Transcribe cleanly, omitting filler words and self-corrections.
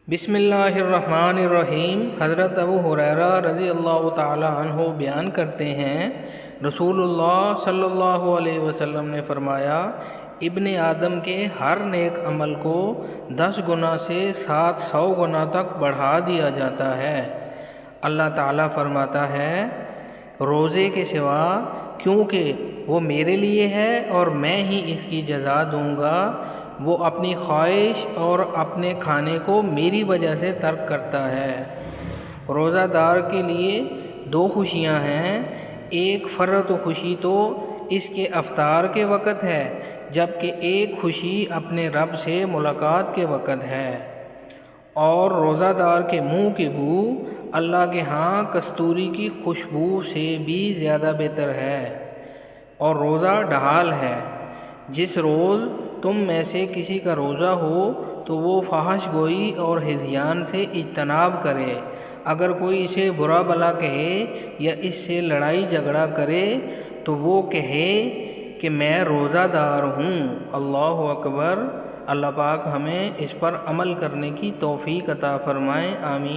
بسم اللہ الرحمن الرحیم۔ حضرت ابو ہریرہ رضی اللہ تعالی عنہ بیان کرتے ہیں، رسول اللہ صلی اللہ علیہ وسلم نے فرمایا، ابن آدم کے ہر نیک عمل کو 10 گنا سے 700 گنا تک بڑھا دیا جاتا ہے۔ اللہ تعالیٰ فرماتا ہے، روزے کے سوا، کیونکہ وہ میرے لیے ہے اور میں ہی اس کی جزا دوں گا، وہ اپنی خواہش اور اپنے کھانے کو میری وجہ سے ترک کرتا ہے۔ روزہ دار کے لیے 2 خوشیاں ہیں، ایک فرط خوشی تو اس کے افطار کے وقت ہے، جبکہ ایک خوشی اپنے رب سے ملاقات کے وقت ہے۔ اور روزہ دار کے منہ کی بو اللہ کے ہاں کستوری کی خوشبو سے بھی زیادہ بہتر ہے۔ اور روزہ ڈھال ہے۔ جس روز تم میں سے کسی کا روزہ ہو تو وہ فحش گوئی اور ہذیان سے اجتناب کرے۔ اگر کوئی اسے برا بھلا کہے یا اس سے لڑائی جھگڑا کرے تو وہ کہے کہ میں روزہ دار ہوں۔ اللہ اکبر۔ اللہ پاک ہمیں اس پر عمل کرنے کی توفیق عطا فرمائے، آمین۔